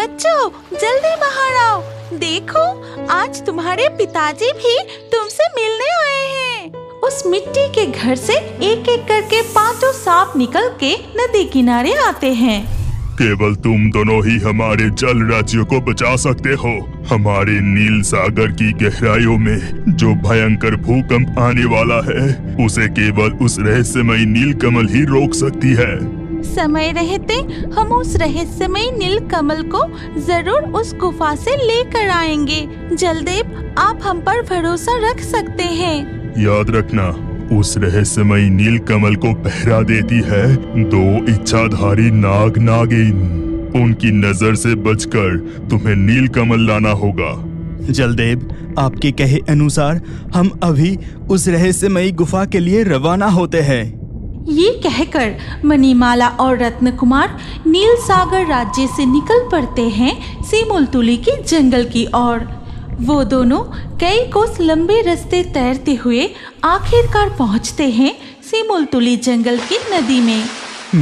बच्चों जल्दी बाहर आओ, देखो आज तुम्हारे पिताजी भी तुमसे मिलने आए हैं। उस मिट्टी के घर से एक एक करके 5 सांप निकल के नदी किनारे आते हैं। केवल तुम दोनों ही हमारे जल राज्य को बचा सकते हो। हमारे नील सागर की गहराइयों में जो भयंकर भूकंप आने वाला है उसे केवल उस रहस्यमयी नीलकमल ही रोक सकती है। समय रहते हम उस रहस्यमयी नीलकमल को जरूर उस गुफा से लेकर आएंगे। जलदेव, आप हम पर भरोसा रख सकते हैं। याद रखना, उस रहस्यमयी नीलकमल को पहरा देती है 2 इच्छाधारी नाग नागिन। उनकी नजर से बचकर तुम्हें नीलकमल लाना होगा। जलदेव, आपके कहे अनुसार हम अभी उस रहस्यमयी गुफा के लिए रवाना होते हैं। ये कहकर मणिमाला और रत्न कुमार नील सागर राज्य से निकल पड़ते हैं सीमुलतुली के जंगल की ओर। वो दोनों कई कोस लंबे रास्ते तैरते हुए आखिरकार पहुंचते हैं सीमुलतुली जंगल की नदी में।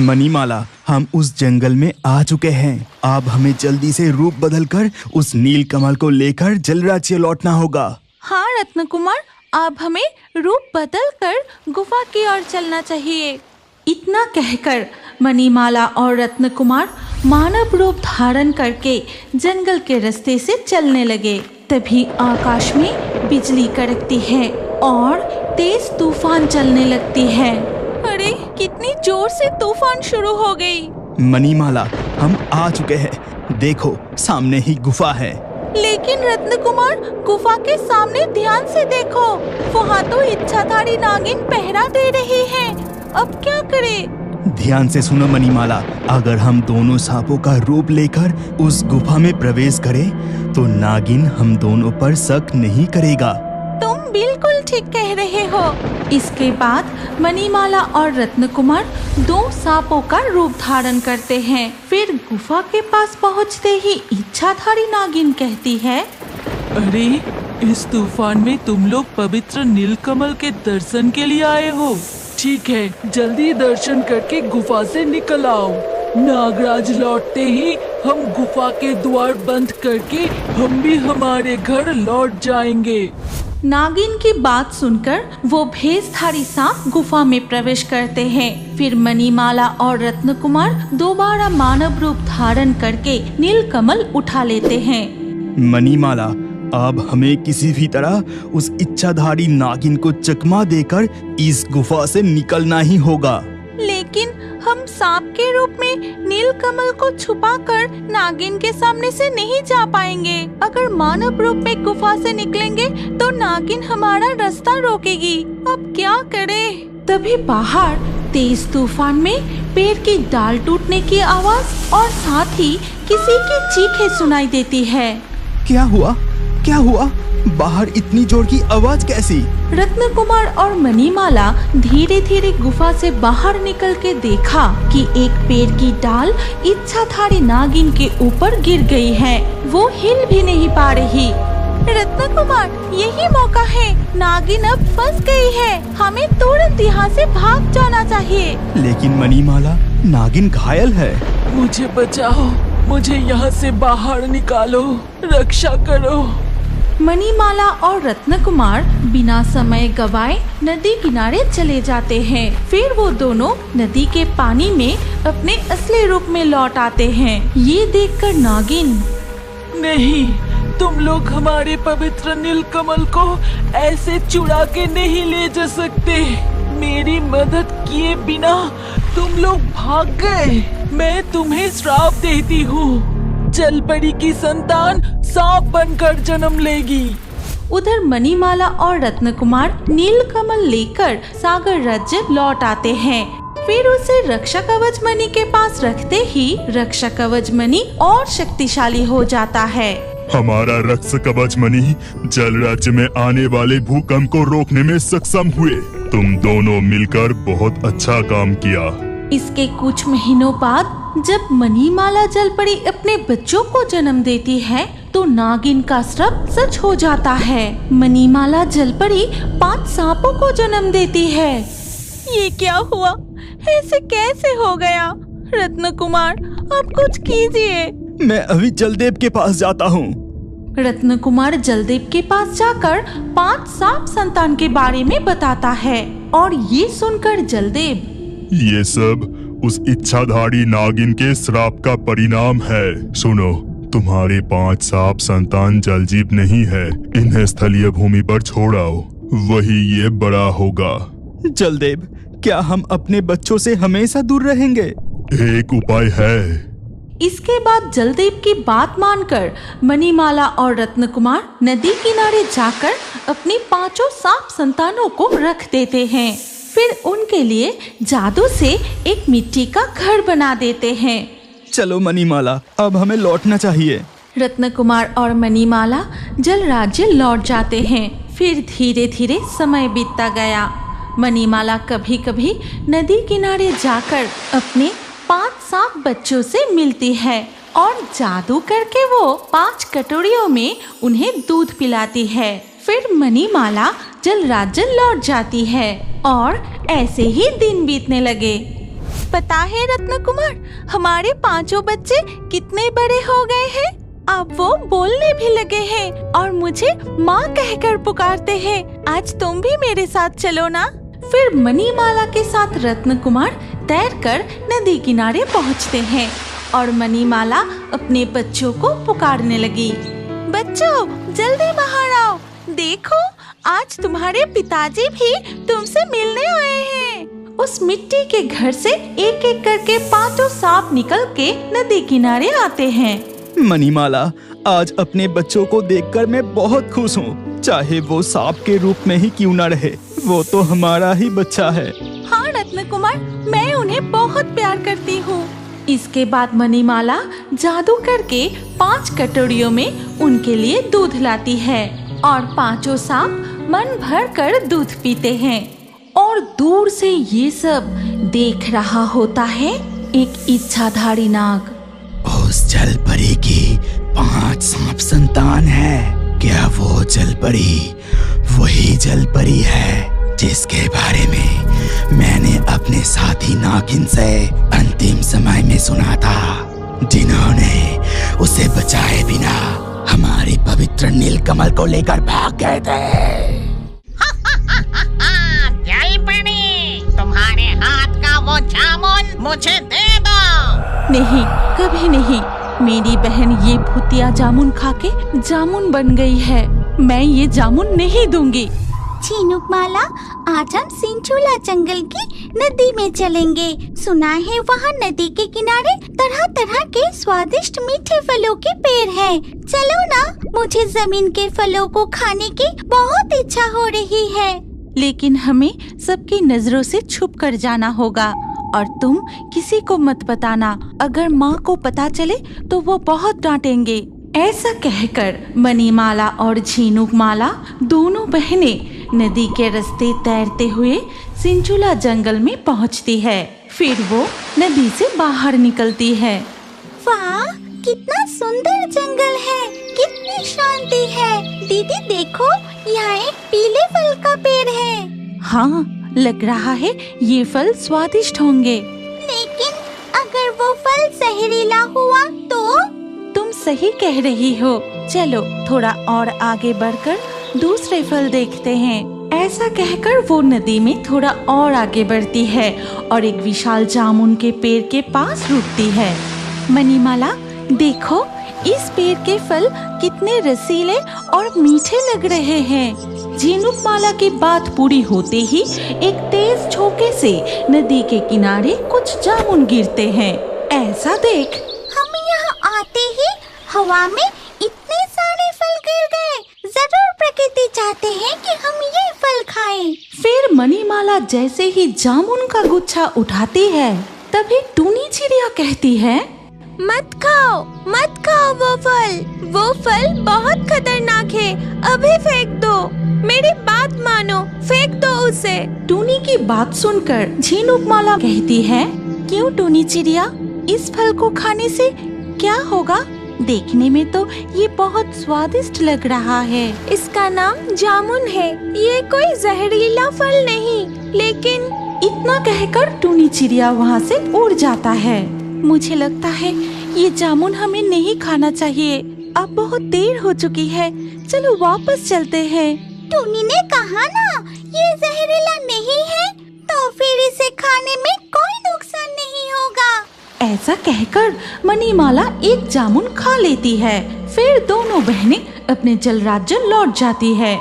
मणिमाला, हम उस जंगल में आ चुके हैं। अब हमें जल्दी से रूप बदलकर उस नीलकमल को लेकर जल राज्य लौटना होगा। हाँ रत्न कुमार, अब हमें रूप बदल कर गुफा की ओर चलना चाहिए। इतना कहकर मणिमाला और रत्न कुमार मानव रूप धारण करके जंगल के रास्ते से चलने लगे। तभी आकाश में बिजली कड़कती है और तेज तूफान चलने लगती है। अरे कितनी जोर से तूफान शुरू हो गई। मणिमाला, हम आ चुके हैं। देखो सामने ही गुफा है। लेकिन रत्न कुमार, गुफा के सामने ध्यान से देखो, वहाँ तो इच्छाधारी नागिन पहरा दे रही है। अब क्या करें? ध्यान से सुनो मणिमाला, अगर हम दोनों सांपों का रूप लेकर उस गुफा में प्रवेश करें तो नागिन हम दोनों पर शक नहीं करेगा। तुम बिल्कुल ठीक कह रहे हो। इसके बाद मणिमाला और रत्न कुमार 2 सांपों का रूप धारण करते हैं। फिर गुफा के पास पहुंचते ही इच्छाधारी नागिन कहती है, अरे इस तूफान में तुम लोग पवित्र नीलकमल के दर्शन के लिए आए हो। ठीक है, जल्दी दर्शन करके गुफा से निकल आओ। नागराज लौटते ही हम गुफा के द्वार बंद करके हम भी हमारे घर लौट जाएंगे। नागिन की बात सुनकर वो भेषधारी सांप गुफा में प्रवेश करते हैं। फिर मणिमाला और रत्न कुमार दोबारा मानव रूप धारण करके नीलकमल उठा लेते हैं। मणिमाला, अब हमें किसी भी तरह उस इच्छाधारी नागिन को चकमा देकर इस गुफा से निकलना ही होगा। लेकिन हम सांप के रूप में नीलकमल को छुपाकर नागिन के सामने से नहीं जा पाएंगे। अगर मानव रूप में गुफा से निकलेंगे तो नागिन हमारा रास्ता रोकेगी। अब क्या करें? तभी बाहर तेज तूफान में पेड़ की डाल टूटने की आवाज और साथ ही किसी की चीखें सुनाई देती है। क्या हुआ? क्या हुआ? बाहर इतनी जोर की आवाज कैसी? रत्न कुमार और मणिमाला धीरे धीरे गुफा से बाहर निकल के देखा कि एक पेड़ की डाल इच्छाधारी नागिन के ऊपर गिर गई है। वो हिल भी नहीं पा रही। रत्न कुमार, यही मौका है, नागिन अब फंस गई है, हमें तुरंत यहाँ से भाग जाना चाहिए। लेकिन मणिमाला, नागिन घायल है। मुझे बचाओ, मुझे यहाँ से बाहर निकालो, रक्षा करो। मणिमाला और रत्न कुमार बिना समय गवाए नदी किनारे चले जाते हैं। फिर वो दोनों नदी के पानी में अपने असली रूप में लौट आते हैं। ये देखकर नागिन, नहीं, तुम लोग हमारे पवित्र नीलकमल को ऐसे चुरा के नहीं ले जा सकते। मेरी मदद किए बिना तुम लोग भाग गए। मैं तुम्हें श्राप देती हूँ, जलपरी की संतान सांप बनकर जन्म लेगी। उधर मणिमाला और रत्न कुमार नीलकमल लेकर सागर राज्य लौट आते हैं। फिर उसे रक्षा कवच मणि के पास रखते ही रक्षा कवच मणि और शक्तिशाली हो जाता है। हमारा रक्षा कवच मणि जल राज्य में आने वाले भूकंप को रोकने में सक्षम हुए। तुम दोनों मिलकर बहुत अच्छा काम किया। इसके कुछ महीनों बाद जब मणिमाला जलपरी अपने बच्चों को जन्म देती है तो नागिन का श्राप सच हो जाता है। मणिमाला जलपरी 5 सांपों को जन्म देती है। ये क्या हुआ? ऐसे कैसे हो गया? रत्न कुमार, अब कुछ कीजिए। मैं अभी जलदेव के पास जाता हूँ। रत्न कुमार जलदेव के पास जाकर 5 सांप संतान के बारे में बताता है और ये सुनकर जलदेव, ये सब उस इच्छाधारी नागिन के श्राप का परिणाम है। सुनो, तुम्हारे 5 सांप संतान जलजीव नहीं है, इन्हें स्थलीय भूमि पर छोड़ाओ, वही ये बड़ा होगा। जलदेव, क्या हम अपने बच्चों से हमेशा दूर रहेंगे? एक उपाय है। इसके बाद जलदेव की बात मानकर मणिमाला और रत्न कुमार नदी किनारे जाकर अपनी 5 सांप संतानों को रख देते हैं। फिर उनके लिए जादू से एक मिट्टी का घर बना देते हैं। चलो मणिमाला, अब हमें लौटना चाहिए। रत्न कुमार और मणिमाला जल राज्य लौट जाते हैं। फिर धीरे धीरे समय बीतता गया। मणिमाला कभी कभी नदी किनारे जाकर अपने 5 सांप बच्चों से मिलती है और जादू करके वो 5 कटोरियों में उन्हें दूध पिलाती है। फिर मणिमाला जल राज्य लौट जाती है और ऐसे ही दिन बीतने लगे। पता है रत्न कुमार, हमारे 5 बच्चे कितने बड़े हो गए हैं। अब वो बोलने भी लगे हैं और मुझे माँ कहकर पुकारते हैं। आज तुम भी मेरे साथ चलो ना। फिर मणिमाला के साथ रत्न कुमार तैरकर नदी किनारे पहुँचते हैं और मणिमाला अपने बच्चों को पुकारने लगी। बच्चों, जल्दी बाहर आओ, देखो आज तुम्हारे पिताजी भी तुमसे मिलने आए हैं। उस मिट्टी के घर से एक एक करके 5 सांप निकल के नदी किनारे आते हैं। मणिमाला, आज अपने बच्चों को देखकर मैं बहुत खुश हूँ। चाहे वो सांप के रूप में ही क्यों न रहे, वो तो हमारा ही बच्चा है। हाँ रत्न कुमार, मैं उन्हें बहुत प्यार करती हूँ। इसके बाद मणिमाला जादू करके 5 कटोरियों में उनके लिए दूध लाती है और 5 सांप मन भर कर दूध पीते हैं। और दूर से ये सब देख रहा होता है एक इच्छाधारी नाग। उस जलपरी की 5 सांप संतान है। क्या वो जलपरी वही जलपरी है जिसके बारे में मैंने अपने साथी नागिन से अंतिम समय में सुना था, जिन्होंने उसे बचाए बिना हमारी पवित्र नीलकमल को लेकर भाग गए थे। जलपरी, तुम्हारे हाथ का वो जामुन मुझे दे दो। नहीं, कभी नहीं। मेरी बहन ये भूतिया जामुन खाके जामुन बन गई है। मैं ये जामुन नहीं दूंगी। झिनुकमाला, आज हम सिंचुला जंगल की नदी में चलेंगे। सुना है वहाँ नदी के किनारे तरह तरह के स्वादिष्ट मीठे फलों के पेड़ हैं। चलो ना, मुझे जमीन के फलों को खाने की बहुत इच्छा हो रही है। लेकिन हमें सबकी नजरों से छुप कर जाना होगा और तुम किसी को मत बताना। अगर माँ को पता चले तो वो बहुत डांटेंगे। ऐसा कहकर मणिमाला और झिनुकमाला दोनों बहनें नदी के रास्ते तैरते हुए सिंचुला जंगल में पहुँचती है। फिर वो नदी से बाहर निकलती है। वाह, कितना सुंदर जंगल है, कितनी शांति है। दीदी देखो, यहाँ एक पीले फल का पेड़ है। हाँ, लग रहा है ये फल स्वादिष्ट होंगे। लेकिन अगर वो फल जहरीला हुआ तो? तुम सही कह रही हो। चलो थोड़ा और आगे बढ़कर दूसरे फल देखते हैं। ऐसा कहकर वो नदी में थोड़ा और आगे बढ़ती है और एक विशाल जामुन के पेड़ के पास रुकती है। मणिमाला, देखो इस पेड़ के फल कितने रसीले और मीठे लग रहे हैं। झिनुकमाला की बात पूरी होते ही एक तेज झोंके से नदी के किनारे कुछ जामुन गिरते हैं। ऐसा देख हम यहाँ आते ही हवा में इतने सारे फल गिर गए। जरूर प्रकृति चाहते हैं कि हम ये फल खाएं। फिर मणिमाला जैसे ही जामुन का गुच्छा उठाती है, तभी टूनी चिड़िया कहती है, मत खाओ, मत खाओ वो फल बहुत खतरनाक है। अभी फेंक दो, मेरी बात मानो, फेंक दो उसे। टूनी की बात सुनकर झिनुकमाला कहती है, क्यों टूनी चिड़िया, इस फल को खाने से क्या होगा? देखने में तो ये बहुत स्वादिष्ट लग रहा है। इसका नाम जामुन है, ये कोई जहरीला फल नहीं। लेकिन इतना कहकर टूनी चिड़िया वहाँ से उड़ जाता है। मुझे लगता है ये जामुन हमें नहीं खाना चाहिए। अब बहुत देर हो चुकी है, चलो वापस चलते हैं। टूनी ने कहा ना ये जहरीला नहीं है, तो फिर इसे खाने में कोई नुकसान नहीं होगा। ऐसा कहकर मणिमाला एक जामुन खा लेती है। फिर दोनों बहनें अपने जल राज्य लौट जाती है।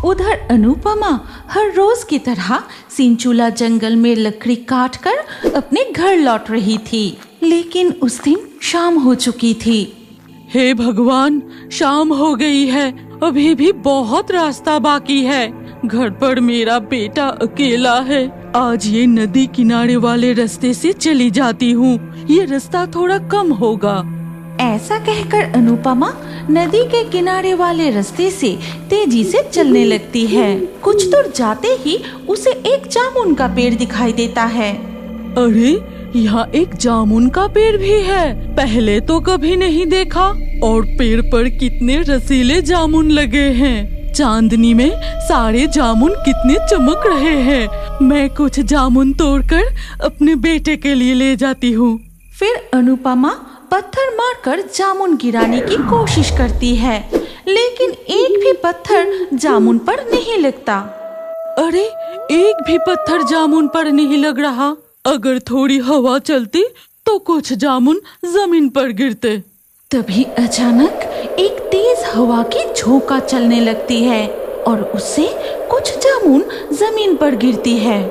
उधर अनुपमा हर रोज की तरह सिंचुला जंगल में लकड़ी काट कर अपने घर लौट रही थी, लेकिन उस दिन शाम हो चुकी थी। हे भगवान, शाम हो गई है, अभी भी बहुत रास्ता बाकी है। घर पर मेरा बेटा अकेला है। आज ये नदी किनारे वाले रास्ते से चली जाती हूँ, ये रास्ता थोड़ा कम होगा। ऐसा कहकर अनुपमा नदी के किनारे वाले रास्ते से तेजी से चलने लगती है। कुछ दूर जाते ही उसे एक जामुन का पेड़ दिखाई देता है। अरे, यहाँ एक जामुन का पेड़ भी है, पहले तो कभी नहीं देखा। और पेड़ पर कितने रसीले जामुन लगे हैं। चांदनी में सारे जामुन कितने चमक रहे हैं। मैं कुछ जामुन तोड़कर अपने बेटे के लिए ले जाती हूँ। फिर अनुपमा पत्थर मारकर जामुन गिराने की कोशिश करती है, लेकिन एक भी पत्थर जामुन पर नहीं लगता। अरे, एक भी पत्थर जामुन पर नहीं लग रहा। अगर थोड़ी हवा चलती तो कुछ जामुन जमीन पर गिरते। तभी अचानक एक तेज हवा की झोंका चलने लगती है और उससे कुछ जामुन जमीन पर गिरती है।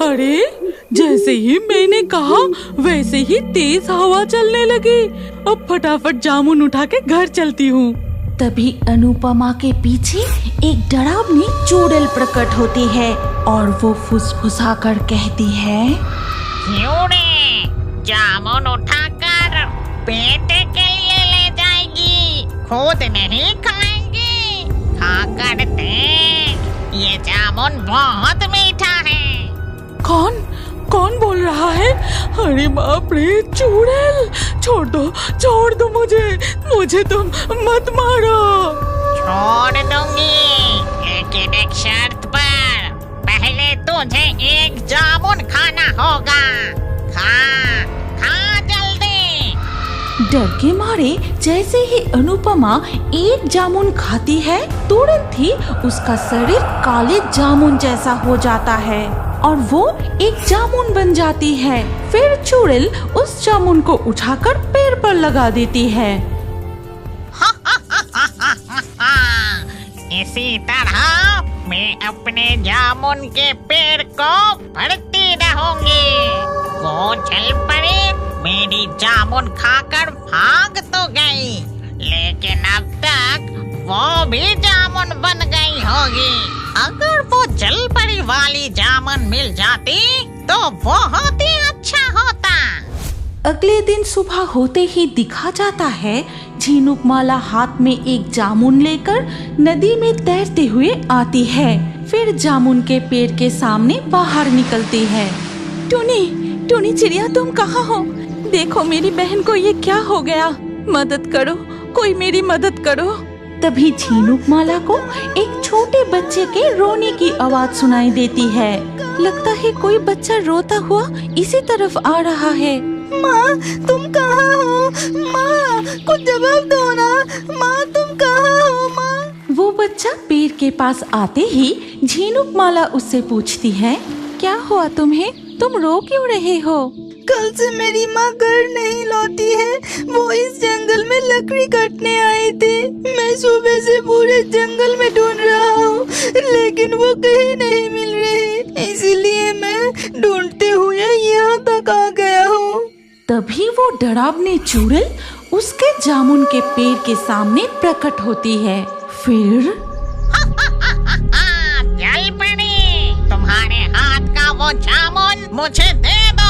अरे, जैसे ही मैंने कहा वैसे ही तेज हवा चलने लगी। अब फटाफट जामुन उठा के घर चलती हूँ। तभी अनुपमा के पीछे एक डरावनी चुड़ैल प्रकट होती है और वो फुसफुसा कर कहती है, यूरे, जामुन उठाकर बेटे के लिए ले जाएगी, खुद नहीं खाएंगी। खाकर देख, ये जामुन बहुत मीठा है। कौन बोल रहा है? अरे बाप रे, चुड़ैल, छोड़ दो मुझे तुम मत मारो। छोड़ दूंगी, लेकिन एक शर्त पर। पहले तुझे एक जामुन खाना होगा। खा जल्दी। डर के मारे जैसे ही अनुपमा एक जामुन खाती है, तुरंत ही उसका शरीर काले जामुन जैसा हो जाता है और वो एक जामुन बन जाती है। फिर चुड़ैल उस जामुन को उठाकर पेड़ पर लगा देती है। इसी तरह मैं अपने जामुन के पेड़ को भरती रहूंगी। वो चल पड़े, मेरी जामुन खाकर भाग तो गई, लेकिन अब तक वो भी जामुन बन गई होगी। अगर वो जल परी वाली जामुन मिल जाती तो बहुत ही अच्छा होता। अगले दिन सुबह होते ही दिखा जाता है, झिनुकमाला हाथ में एक जामुन लेकर नदी में तैरते हुए आती है। फिर जामुन के पेड़ के सामने बाहर निकलती है। टूनी चिड़िया, तुम कहाँ हो? देखो मेरी बहन को ये क्या हो गया, मदद करो, कोई मेरी मदद करो। तभी झिनुकमाला को एक छोटे बच्चे के रोने की आवाज सुनाई देती है। लगता है कोई बच्चा रोता हुआ इसी तरफ आ रहा है। माँ, तुम कहाँ हो? माँ, कुछ जवाब दो ना। माँ, तुम कहाँ हो? माँ। वो बच्चा पेड़ के पास आते ही झिनुकमाला उससे पूछती है, क्या हुआ तुम्हें? तुम रो क्यों रहे हो? कल से मेरी माँ घर नहीं लौटी है। वो इस जंगल में लकड़ी काटने आए थे। मैं सुबह से पूरे जंगल में ढूंढ रहा हूँ, लेकिन वो कहीं नहीं मिल रही। इसलिए मैं ढूंढते हुए यहाँ तक आ गया हूँ। तभी वो डरावनी चुड़ैल उसके जामुन के पेड़ के सामने प्रकट होती है। फिर चल पड़ी, तुम्हारे हाथ का वो जामुन मुझे दे दो।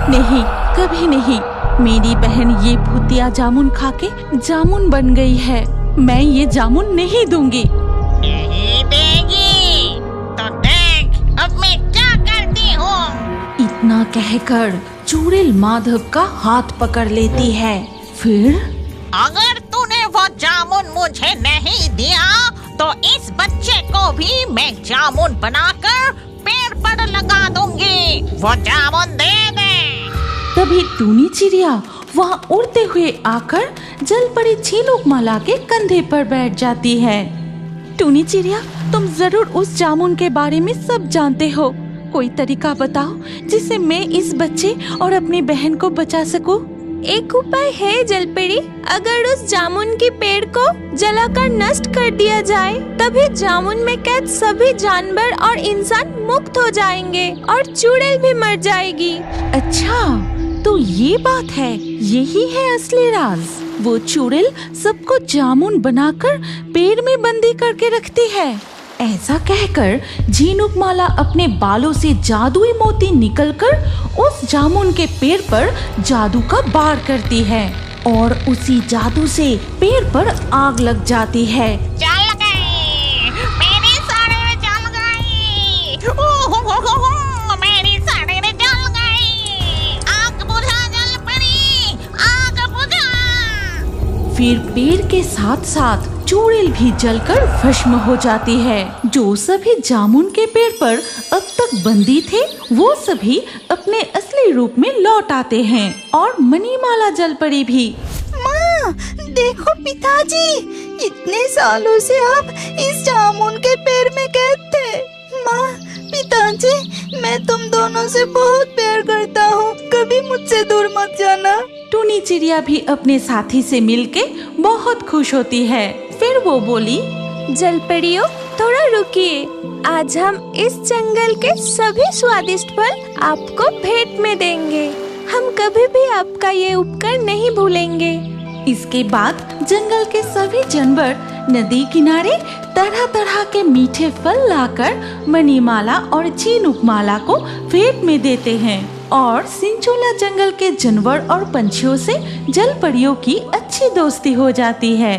नहीं, कभी नहीं। मेरी बहन ये भूतिया जामुन खा के जामुन बन गई है। मैं ये जामुन नहीं दूंगी। नहीं देगी तो देख अब मैं क्या करती हूँ। इतना कहकर चुड़ैल माधव का हाथ पकड़ लेती है। फिर अगर तूने वो जामुन मुझे नहीं दिया तो इस बच्चे को भी मैं जामुन बनाकर पेड़ पर लगा दूंगी। वो जामुन दे दे। तभी टूनी चिड़िया वहाँ उड़ते हुए आकर जलपरी झीनुकमाला के कंधे पर बैठ जाती है। टूनी चिड़िया, तुम जरूर उस जामुन के बारे में सब जानते हो। कोई तरीका बताओ जिससे मैं इस बच्चे और अपनी बहन को बचा सकूं। एक उपाय है जलपरी, अगर उस जामुन के पेड़ को जलाकर नष्ट कर दिया जाए तभी जामुन में कैद सभी जानवर और इंसान मुक्त हो जाएंगे और चुड़ैल भी मर जाएगी। अच्छा, तो ये बात है, यही है असली राज। वो चुड़ैल सबको जामुन बनाकर पेड़ में बंदी करके रखती है। ऐसा कहकर झीनुकमाला अपने बालों से जादुई मोती निकलकर उस जामुन के पेड़ पर जादू का वार करती है और उसी जादू से पेड़ पर आग लग जाती है। जल गई, मेरी साड़ी जल गई, मेरी साड़ी जल गई, आग बुझा जलपरी, आग बुझा। फिर पेड़ के साथ साथ चुड़ैल भी जलकर भस्म हो जाती है। जो सभी जामुन के पेड़ पर अब तक बंदी थे वो सभी अपने असली रूप में लौट आते हैं और मणिमाला जलपरी भी। माँ, देखो पिताजी, इतने सालों से आप इस जामुन के पेड़ में कैद थे। माँ, पिताजी, मैं तुम दोनों से बहुत प्यार करता हूँ, कभी मुझसे दूर मत जाना। टूनी चिड़िया भी अपने साथी से मिलके बहुत खुश होती है। फिर वो बोली, जलपरियों, थोड़ा रुकिए, आज हम इस जंगल के सभी स्वादिष्ट फल आपको भेंट में देंगे। हम कभी भी आपका ये उपकार नहीं भूलेंगे। इसके बाद जंगल के सभी जानवर नदी किनारे तरह तरह के मीठे फल लाकर मणिमाला और झीनुकमाला को भेंट में देते हैं और सिंचोला जंगल के जानवर और पंछियों से जलपरियों की अच्छी दोस्ती हो जाती है।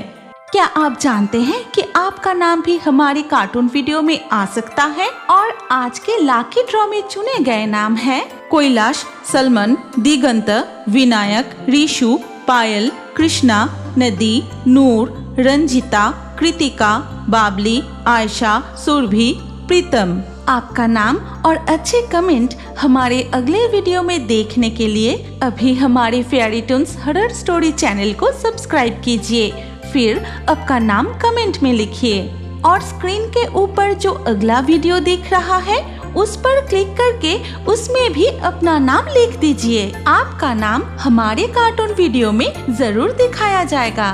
क्या आप जानते हैं कि आपका नाम भी हमारी कार्टून वीडियो में आ सकता है? और आज के लाकी ड्रॉ में चुने गए नाम हैं कैलाश, सलमान, दिगंत, विनायक, ऋषु, पायल, कृष्णा, नदी, नूर, रंजिता, कृतिका, बाबली, आयशा, सुरभि, प्रीतम। आपका नाम और अच्छे कमेंट हमारे अगले वीडियो में देखने के लिए अभी हमारे fairy Toons horror story channel को सब्सक्राइब कीजिए। फिर आपका नाम कमेंट में लिखिए और स्क्रीन के ऊपर जो अगला वीडियो दिख रहा है उस पर क्लिक करके उसमें भी अपना नाम लिख दीजिए। आपका नाम हमारे कार्टून वीडियो में जरूर दिखाया जाएगा।